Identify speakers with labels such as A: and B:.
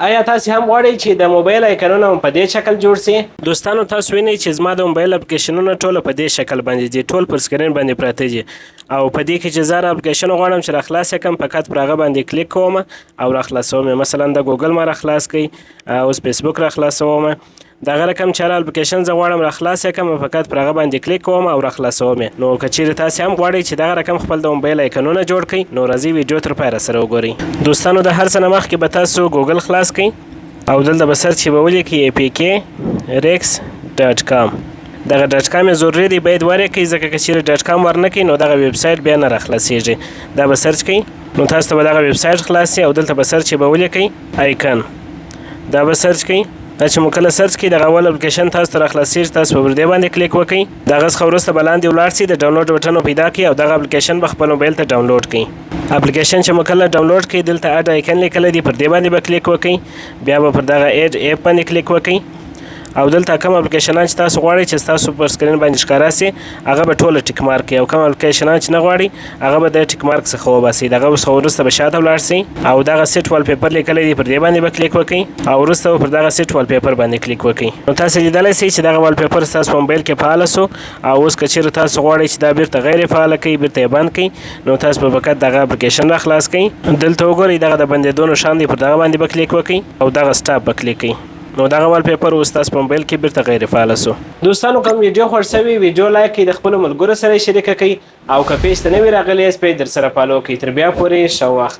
A: آیا تاسو هم غواړئ چې د موبایل آیکنونه په دې شکل جوړ شي؟ دوستانو تاسو وینئ چې زما د موبایل اپلیکیشنونه ټول په دې شکل باندې دي، ټول پر سکرین باندې پراته دي. او په دې کې چې زه اپلیکیشن غواړم چې راخلاص کړم، فقط پر هغه باندې کلیک کوم او راخلاصوم. مثلا د ګوګل ما راخلاص کړئ، اوس فیسبوک راخلاصوم. دغه رقم چې اپلیکیشن زه غواړم راخلاص کړم، فقط پر هغه باندې کلیک کوم او راخلاصوم. نو که چیرې تاسو هم غواړئ چې دغه رقم خپل د موبایل آیکنونه جوړ کړئ، نو راځئ ویډیو تر پایه سره وګورئ. دوستانو د هر څه نه مخکې به تاسو ګوګل خلاص کړئ او دلته به سرچ به ولیکئ apk.rex.com. دغه ډاټ کام ضروري دی باید ورکړئ، ځکه که چیرې ډاټ کام ور نه کړئ نو دغه ویب سایټ بیا نه راخلاصیږي. دا به سرچ کړئ، نو تاسو ته به دغه ویب سایټ خلاص شي او دلته به سرچ به ولیکئ آیکن. دا به سرچ کړئ. دا چې مو کله سرچ کړئ دغه اول اپلیکیشن تاسو ته راخلاصیږي، تاسو به پر دې باندې کلیک وکړئ. دغه څخه وروسته به لاندې ولاړ شئ، د ډاونلوډ بټن پیدا کړئ او دغه اپلیکیشن به خپل موبایل ته ډاونلوډ کړئ. اپلیکیشن چې مو کله ډاونلوډ کړئ دلته اډ آیکن لیکلی دی، پر دې باندې به کلیک وکړئ. بیا به پر دغه اډ ایپ باندې کلیک وکړئ او دلته کوم اپلیکیشنان چې تاسو غواړئ چې تاسو پر سکرین باندې ښکاره سي هغه به ټوله ټیک مارک کړئ، او کوم اپلیکیشنان چې نه غواړئ هغه به د ټیک مارک څخه وباسئ. دغه څخه وروسته به شاته ولاړ سئ او دغه سیټ وال پیپر لیکلی دی، پر دې باندې به کلیک وکړئ او وروسته به پر دغه سیټ وال پیپر باندې کلیک وکړئ. نو تاسو لیدلی سئ چې دغه وال پیپر ستاسو په موبایل کې فعاله سو. او اوس که چیرې تاسو غواړئ چې دا بیرته غیر فعاله کړئ، بیرته یې بند کړئ، نو تاسو به فقط دغه اپلیکیشن راخلاص کړئ. دلته وګورئ دغه د بندېدو نښان دی، پر دغه باندې به کلیک وکړئ او دغه سټاپ به کلیک کړئ. نو دغه وال پیپر اوس تاسو په موبایل کې بیرته غیر فعاله سو. دوستانو کوم ویډیو خوښ شوی ویډیو لایک کړئ، د خپلو ملګرو سره یې شریکه کړئ او که پیج ته نوي راغلي یاست پرې در سره فالو کړئ. تر بیا پورې ښه وخت.